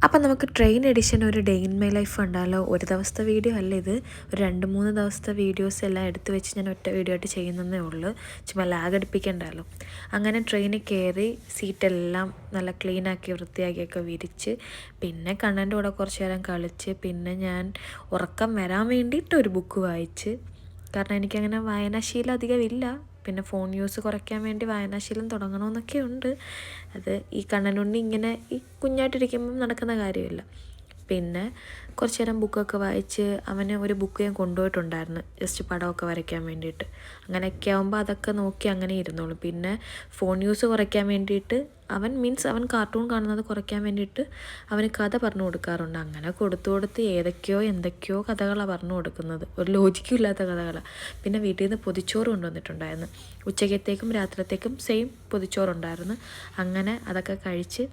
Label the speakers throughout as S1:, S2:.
S1: അപ്പം നമുക്ക് train edition ഒരു ഡേ ഇൻ മൈ ലൈഫ് ഉണ്ടല്ലോ. ഒരു ദിവസത്തെ വീഡിയോ അല്ല ഇത്, ഒരു 2-3 ദിവസത്തെ വീഡിയോസ് എല്ലാം എടുത്ത് വെച്ച് ഞാൻ ഒറ്റ വീഡിയോ ആയിട്ട് ചെയ്യുന്നതേ ഉള്ളൂ. ചുമ്മാ ലാഗ് അടിപ്പിക്കണ്ടല്ലോ. അങ്ങനെ ട്രെയിനിൽ കയറി സീറ്റെല്ലാം നല്ല ക്ലീനാക്കി വൃത്തിയാക്കിയൊക്കെ വിരിച്ച് പിന്നെ കണ്ണൻ്റെ കൂടെ കുറച്ച് നേരം കളിച്ച് പിന്നെ ഞാൻ ഉറക്കം വരാൻ വേണ്ടിയിട്ട് ഒരു ബുക്ക് വായിച്ച്. കാരണം എനിക്കങ്ങനെ വായനാശീലം അധികമില്ല. പിന്നെ ഫോൺ യൂസ് കുറയ്ക്കാൻ വേണ്ടി വായനാശീലം തുടങ്ങണമെന്നൊക്കെ ഉണ്ട്. അത് ഈ കണ്ണനുണ്ണി ഇങ്ങനെ ഈ കുഞ്ഞായിട്ടിരിക്കുമ്പം നടക്കുന്ന കാര്യമില്ല. പിന്നെ കുറച്ച് നേരം ബുക്കൊക്കെ വായിച്ച് അവന് ഒരു ബുക്ക് ഞാൻ കൊണ്ടുപോയിട്ടുണ്ടായിരുന്നു ജസ്റ്റ് പടമൊക്കെ വരയ്ക്കാൻ വേണ്ടിയിട്ട്. അങ്ങനെയൊക്കെ ആകുമ്പോൾ അതൊക്കെ നോക്കി അങ്ങനെ ഇരുന്നോളും. പിന്നെ ഫോൺ യൂസ് കുറയ്ക്കാൻ വേണ്ടിയിട്ട് അവൻ കാർട്ടൂൺ കാണുന്നത് കുറയ്ക്കാൻ വേണ്ടിയിട്ട് അവന് കഥ പറഞ്ഞു കൊടുക്കാറുണ്ട്. അങ്ങനെ കൊടുത്ത് ഏതൊക്കെയോ എന്തൊക്കെയോ കഥകളാണ് പറഞ്ഞു കൊടുക്കുന്നത്, ഒരു ലോജിക്കും ഇല്ലാത്ത കഥകളാണ്. പിന്നെ വീട്ടിൽ നിന്ന് പൊതിച്ചോറ് കൊണ്ടുവന്നിട്ടുണ്ടായിരുന്നു. ഉച്ചക്കത്തേക്കും രാത്രിയത്തേക്കും സെയിം പൊതിച്ചോറുണ്ടായിരുന്നു. അങ്ങനെ അതൊക്കെ കഴിച്ച്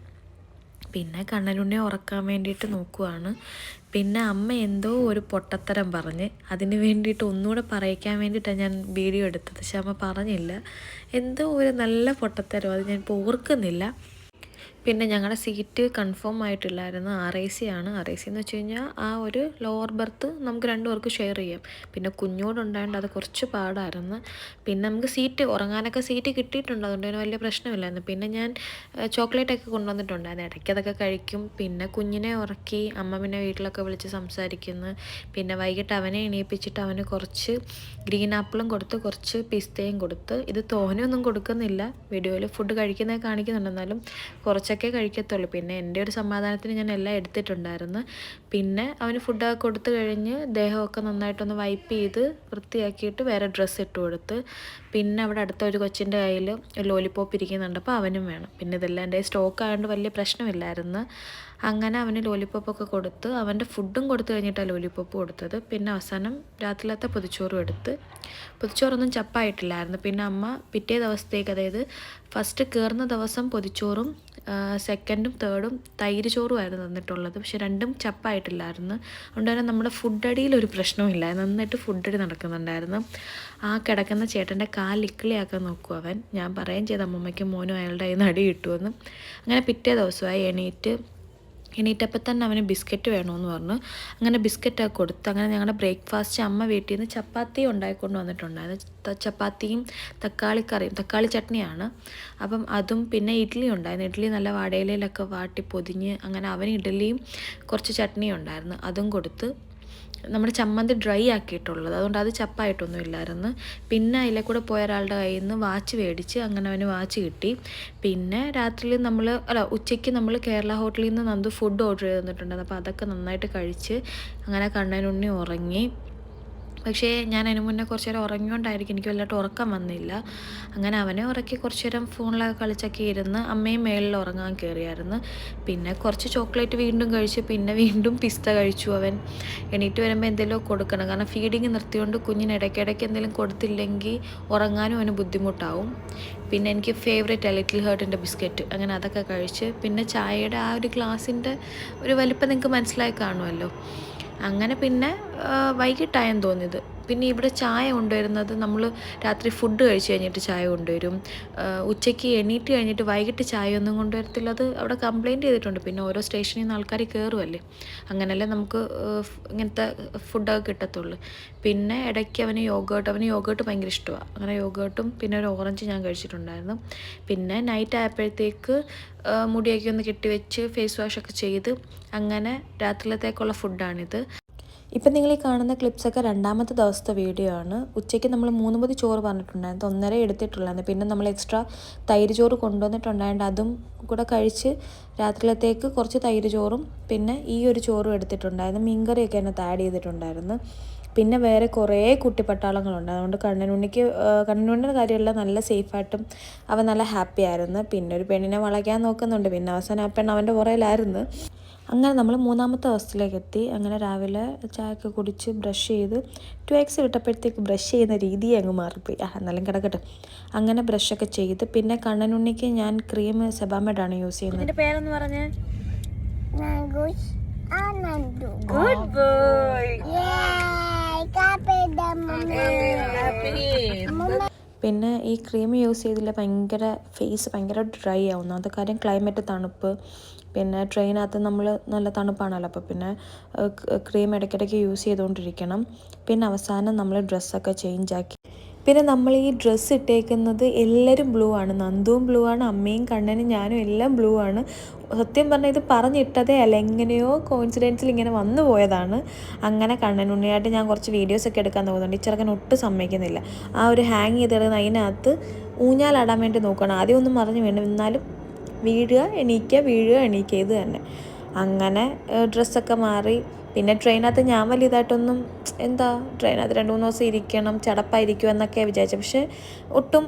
S1: പിന്നെ കണ്ണനുണ്ണിയെ ഉറക്കാൻ വേണ്ടിയിട്ട് നോക്കുവാണ്. പിന്നെ അമ്മ എന്തോ ഒരു പൊട്ടത്തരം പറഞ്ഞ് അതിന് വേണ്ടിയിട്ട് ഒന്നുകൂടെ പറയിക്കാൻ വേണ്ടിയിട്ടാണ് ഞാൻ വീഡിയോ എടുത്തത്. പക്ഷെ അമ്മ പറഞ്ഞില്ല, എന്തോ ഒരു നല്ല പൊട്ടത്തരം, അത് ഞാനിപ്പോൾ ഓർക്കുന്നില്ല. പിന്നെ ഞങ്ങളുടെ സീറ്റ് കൺഫേം ആയിട്ടില്ലായിരുന്നു. RAC ആണ്. RAC എന്ന് വെച്ച് കഴിഞ്ഞാൽ ആ ഒരു ലോവർ ബർത്ത് നമുക്ക് 2 പേർക്ക് ഷെയർ ചെയ്യാം. പിന്നെ കുഞ്ഞോടുണ്ടായതുകൊണ്ട് അത് കുറച്ച് പാടായിരുന്നു. പിന്നെ നമുക്ക് ഉറങ്ങാനൊക്കെ സീറ്റ് കിട്ടിയിട്ടുണ്ട്, അതുകൊണ്ട് തന്നെ വലിയ പ്രശ്നമില്ലായിരുന്നു. പിന്നെ ഞാൻ ചോക്ലേറ്റൊക്കെ കൊണ്ടുവന്നിട്ടുണ്ടായിരുന്നു, ഇടയ്ക്ക് അതൊക്കെ കഴിക്കും. പിന്നെ കുഞ്ഞിനെ ഉറക്കി അമ്മ പിന്നെ വീട്ടിലൊക്കെ വിളിച്ച് സംസാരിക്കുന്നു. പിന്നെ വൈകിട്ട് അവനെ എണീപ്പിച്ചിട്ട് അവന് കുറച്ച് ഗ്രീൻ ആപ്പിളും കൊടുത്ത് കുറച്ച് പിസ്തയും കൊടുത്ത്. ഇത് തോനെയൊന്നും കൊടുക്കുന്നില്ല, വീഡിയോയിൽ ഫുഡ് കഴിക്കുന്നത് കാണിക്കുന്നുണ്ട്, എന്നാലും കുറച്ചൊക്കെ കഴിക്കത്തുള്ളൂ. പിന്നെ എൻ്റെ ഒരു സമാധാനത്തിന് ഞാൻ എല്ലാം എടുത്തിട്ടുണ്ടായിരുന്നു. പിന്നെ അവന് ഫുഡൊക്കെ കൊടുത്തു കഴിഞ്ഞ് ദേഹമൊക്കെ നന്നായിട്ടൊന്ന് വൈപ്പ് ചെയ്ത് വൃത്തിയാക്കിയിട്ട് വേറെ ഡ്രസ്സ് ഇട്ട് കൊടുത്ത്. പിന്നെ അവിടെ അടുത്ത ഒരു കൊച്ചിൻ്റെ കയ്യിൽ ഒരു ലോലിപോപ്പ് ഇരിക്കുന്നുണ്ട്, അപ്പോൾ അവനും വേണം. പിന്നെ ഇതെല്ലാം എൻ്റെ സ്റ്റോക്ക് ആയതുകൊണ്ട് വലിയ പ്രശ്നമില്ലായിരുന്നു. അങ്ങനെ അവന് ലോലിപോപ്പൊക്കെ കൊടുത്ത് അവൻ്റെ ഫുഡും കൊടുത്തു കഴിഞ്ഞിട്ടാണ് ലോലിപോപ്പ് കൊടുത്തത്. പിന്നെ അവസാനം രാത്രിയിലത്തെ പൊതിച്ചോറും എടുത്ത്. പൊതിച്ചോറൊന്നും ചപ്പായിട്ടില്ലായിരുന്നു. പിന്നെ അമ്മ പിറ്റേ ദിവസത്തേക്ക്, അതായത് ഫസ്റ്റ് കയറുന്ന ദിവസം പൊതിച്ചോറും സെക്കൻഡും തേർഡും തൈര് ചോറുമായിരുന്നു തന്നിട്ടുള്ളത്. പക്ഷെ രണ്ടും ചപ്പായിട്ടില്ലായിരുന്നു. അതുകൊണ്ട് തന്നെ നമ്മുടെ ഫുഡടിയിലൊരു പ്രശ്നമില്ലായിരുന്നു, നന്നായിട്ട് ഫുഡടി നടക്കുന്നുണ്ടായിരുന്നു. ആ കിടക്കുന്ന ചേട്ടൻ്റെ കാലിക്കിളിയാക്കാൻ നോക്കും അവൻ. ഞാൻ പറയുകയും ചെയ്തു അമ്മമ്മയ്ക്കും മോനും അയാളുടെ കയ്യിൽ നിന്ന് അടി കിട്ടുമെന്ന്. അങ്ങനെ പിറ്റേ ദിവസമായി എണീറ്റപ്പോൾ തന്നെ അവന് ബിസ്ക്കറ്റ് വേണമെന്ന് പറഞ്ഞു. അങ്ങനെ ബിസ്ക്കറ്റൊക്കെ കൊടുത്ത്. അങ്ങനെ ഞങ്ങളുടെ ബ്രേക്ക്ഫാസ്റ്റ് അമ്മ വീട്ടിൽ നിന്ന് ചപ്പാത്തി ഉണ്ടായിക്കൊണ്ട് വന്നിട്ടുണ്ടായിരുന്നു. ചപ്പാത്തിയും തക്കാളി ചട്നിയാണ്. അപ്പം അതും പിന്നെ ഇഡ്ഡലി ഉണ്ടായിരുന്നു. ഇഡ്ഡലി നല്ല വാടയിലൊക്കെ വാട്ടി പൊതിഞ്ഞ് അങ്ങനെ അവന് ഇഡ്ഡലിയും കുറച്ച് ചട്നിയും ഉണ്ടായിരുന്നു, അതും കൊടുത്ത്. നമ്മുടെ ചമ്മന്തി ഡ്രൈ ആക്കിയിട്ടുള്ളത്, അതുകൊണ്ട് അത് ചപ്പായിട്ടൊന്നും ഇല്ലായിരുന്നു. പിന്നെ അതിലെ കൂടെ പോയ ഒരാളുടെ കയ്യിൽ നിന്ന് വാച്ച് മേടിച്ച്, അങ്ങനെ അവന് വാച്ച് കിട്ടി. പിന്നെ രാത്രിയിൽ ഉച്ചയ്ക്ക് നമ്മൾ കേരള ഹോട്ടലിൽ നിന്ന് നന്ദു ഫുഡ് ഓർഡർ ചെയ്ത് തന്നിട്ടുണ്ടായിരുന്നു. അപ്പോൾ അതൊക്കെ നന്നായിട്ട് കഴിച്ച് അങ്ങനെ കണ്ണനുണ്ണി ഉറങ്ങി. പക്ഷേ ഞാൻ അതിന് മുന്നേ കുറച്ച് നേരം ഉറങ്ങിയോണ്ടായിരിക്കും എനിക്ക് വലുതായിട്ട് ഉറക്കം വന്നില്ല. അങ്ങനെ അവനെ ഉറക്കി കുറച്ച് നേരം ഫോണിലൊക്കെ കളിച്ചൊക്കെ ഇരുന്ന് അമ്മയും മേളിൽ ഉറങ്ങാൻ കയറിയായിരുന്നു. പിന്നെ കുറച്ച് ചോക്ലേറ്റ് വീണ്ടും കഴിച്ച് പിന്നെ വീണ്ടും പിസ്ത കഴിച്ചു. അവൻ എണീറ്റ് വരുമ്പോൾ എന്തെങ്കിലും കൊടുക്കണം, കാരണം ഫീഡിങ് നിർത്തിയോണ്ട് കുഞ്ഞിന് ഇടയ്ക്കിടയ്ക്ക് എന്തെങ്കിലും കൊടുത്തില്ലെങ്കിൽ ഉറങ്ങാനും അവന് ബുദ്ധിമുട്ടാവും. പിന്നെ എനിക്ക് ഫേവറേറ്റ് ലിറ്റിൽ ഹേർട്ടിൻ്റെ ബിസ്ക്കറ്റ്, അങ്ങനെ അതൊക്കെ കഴിച്ച്. പിന്നെ ചായയുടെ ആ ഒരു ഗ്ലാസിൻ്റെ ഒരു വലിപ്പം നിങ്ങൾക്ക് മനസ്സിലായി കാണുമല്ലോ. അങ്ങനെ പിന്നെ വൈകിട്ടായെന്ന് തോന്നിയത്. പിന്നെ ഇവിടെ ചായ കൊണ്ടുവരുന്നത് നമ്മൾ രാത്രി ഫുഡ് കഴിച്ച് കഴിഞ്ഞിട്ട് ചായ കൊണ്ടുവരും. ഉച്ചയ്ക്ക് എണീറ്റ് കഴിഞ്ഞിട്ട് വൈകിട്ട് ചായ ഒന്നും കൊണ്ടുവരത്തില്ല, അത് അവിടെ കംപ്ലയിൻറ്റ് ചെയ്തിട്ടുണ്ട്. പിന്നെ ഓരോ സ്റ്റേഷനിൽ നിന്ന് ആൾക്കാർ കയറുമല്ലേ, അങ്ങനെയല്ലേ നമുക്ക് ഇങ്ങനത്തെ ഫുഡൊക്കെ കിട്ടത്തുള്ളൂ. പിന്നെ ഇടയ്ക്ക് അവന് യോഗേർട്ട് ഭയങ്കര ഇഷ്ടമാണ്. അങ്ങനെ യോഗേർട്ടും പിന്നെ ഒരു ഓറഞ്ച് ഞാൻ കഴിച്ചിട്ടുണ്ടായിരുന്നു. പിന്നെ നൈറ്റ് ആയപ്പോഴത്തേക്ക് മുടിയൊക്കെ ഒന്ന് കെട്ടിവെച്ച് ഫേസ് വാഷൊക്കെ ചെയ്ത് അങ്ങനെ രാത്രിയിലത്തേക്കുള്ള ഫുഡാണിത്. ഇപ്പം നിങ്ങൾ ഈ കാണുന്ന ക്ലിപ്സൊക്കെ 2ാമത്തെ ദിവസത്തെ വീഡിയോ ആണ്. ഉച്ചയ്ക്ക് നമ്മൾ 3 പൊതി ചോറ് പറഞ്ഞിട്ടുണ്ടായിരുന്നു, 1.5 എടുത്തിട്ടുള്ളായിരുന്നു. പിന്നെ നമ്മൾ എക്സ്ട്രാ തൈര് ചോറ് കൊണ്ടുവന്നിട്ടുണ്ടായതുകൊണ്ട് അതും കൂടെ കഴിച്ച് രാത്രിയിലത്തേക്ക് കുറച്ച് തൈര് ചോറും പിന്നെ ഈ ഒരു ചോറും എടുത്തിട്ടുണ്ടായിരുന്നു. മീൻകറിയൊക്കെ അതിനകത്ത് ആഡ് ചെയ്തിട്ടുണ്ടായിരുന്നു. പിന്നെ വേറെ കുറേ കുട്ടിപ്പട്ടാളങ്ങളുണ്ട്, അതുകൊണ്ട് കണ്ണനുണ്ണിയുടെ കാര്യമെല്ലാം നല്ല സേഫായിട്ടും അവൻ നല്ല ഹാപ്പി ആയിരുന്നു. പിന്നെ ഒരു പെണ്ണിനെ വളയ്ക്കാൻ നോക്കുന്നുണ്ട്, പിന്നെ അവസാനം ആ പെണ്ണ് അവൻ്റെ പുറയിലായിരുന്നു. അങ്ങനെ നമ്മൾ 3ാമത്തെ ദിവസത്തിലേക്ക് എത്തി. അങ്ങനെ രാവിലെ ചായയൊക്കെ കുടിച്ച് ബ്രഷ് ചെയ്ത് 2x വിട്ടപ്പോഴത്തേക്ക് ബ്രഷ് ചെയ്യുന്ന രീതി അങ്ങ് മാറിപ്പോയി. എന്നാലും കിടക്കട്ടെ. അങ്ങനെ ബ്രഷൊക്കെ ചെയ്ത് പിന്നെ കണ്ണനുണ്ണിക്ക് ഞാൻ ക്രീം സെബാമെഡാണ് യൂസ് ചെയ്യുന്നത്. എൻ്റെ പേരെന്ന് പറഞ്ഞേ? Good boy. പിന്നെ ഈ ക്രീം യൂസ് ചെയ്തില്ല ഫേസ് ഭയങ്കര ഡ്രൈ ആവുന്നു. അത് കാര്യം ക്ലൈമറ്റ് തണുപ്പ്, പിന്നെ ട്രെയിനകത്ത് നമ്മൾ നല്ല തണുപ്പാണല്ലോ, അപ്പോൾ പിന്നെ ക്രീം ഇടയ്ക്കിടയ്ക്ക് യൂസ് ചെയ്തുകൊണ്ടിരിക്കണം. പിന്നെ അവസാനം നമ്മൾ ഡ്രസ്സൊക്കെ ചേഞ്ചാക്കി. പിന്നെ നമ്മൾ ഈ ഡ്രസ്സ് ഇട്ടേക്കുന്നത് എല്ലാവരും ബ്ലൂ ആണ്. നന്ദുവും ബ്ലൂ ആണ്, അമ്മയും കണ്ണനും ഞാനും എല്ലാം ബ്ലൂ ആണ്. സത്യം പറഞ്ഞാൽ ഇത് പറഞ്ഞിട്ടതേ അല്ല, എങ്ങനെയോ കോയിൻസിഡൻസിൽ ഇങ്ങനെ വന്നു പോയതാണ്. അങ്ങനെ കണ്ണനുണ്ണിയായിട്ട് ഞാൻ കുറച്ച് വീഡിയോസൊക്കെ എടുക്കാൻ നോക്കുന്നുണ്ട്. ഈ ചെറുക്കൻ ഒട്ടും സമ്മതിക്കുന്നില്ല. ആ ഒരു ഹാങ് ചെയ്തിരുന്ന അതിനകത്ത് ഊഞ്ഞാലാടാൻ വേണ്ടി നോക്കുകയാണ്. ആദ്യം ഒന്നും പറഞ്ഞു വേണം, എന്നാലും വീഴുക എണീക്കുക ഇത് തന്നെ. അങ്ങനെ ഡ്രസ്സൊക്കെ മാറി. പിന്നെ ട്രെയിനകത്ത് ഞാൻ വലിയതായിട്ടൊന്നും ട്രെയിനകത്ത് 2-3 ദിവസം ഇരിക്കണം, ചടപ്പായിരിക്കും എന്നൊക്കെ വിചാരിച്ചു. പക്ഷേ ഒട്ടും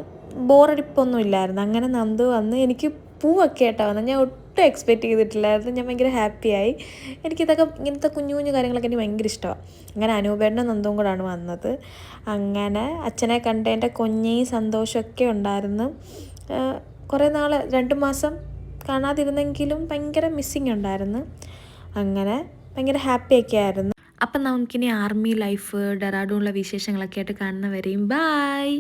S1: ബോറടിപ്പൊന്നും ഇല്ലായിരുന്നു. അങ്ങനെ നന്ദു വന്ന് എനിക്ക് പൂവൊക്കെ ആയിട്ടാണ് വന്നത്. ഞാൻ ഒട്ടും എക്സ്പെക്റ്റ് ചെയ്തിട്ടില്ലായിരുന്നു. ഞാൻ ഭയങ്കര ഹാപ്പിയായി. ഇങ്ങനത്തെ കുഞ്ഞു കുഞ്ഞു കാര്യങ്ങളൊക്കെ എനിക്ക് ഭയങ്കര ഇഷ്ടമാണ്. അങ്ങനെ അനൂപേട്ടനും നന്ദുവും കൂടാണ് വന്നത്. അങ്ങനെ അച്ഛനെ കണ്ടതിൻ്റെ കൊഞ്ഞയും സന്തോഷമൊക്കെ ഉണ്ടായിരുന്നു. കുറേ നാൾ 2 മാസം കാണാതിരുന്നെങ്കിലും ഭയങ്കര മിസ്സിങ് ഉണ്ടായിരുന്നു. അങ്ങനെ ഭയങ്കര ഹാപ്പിയൊക്കെ ആയിരുന്നു. അപ്പം നമുക്കിനി ആർമി ലൈഫ്, ഡെറാഡൂണിലെ വിശേഷങ്ങളൊക്കെ ആയിട്ട് കാണുന്നവരെയും ബായ്.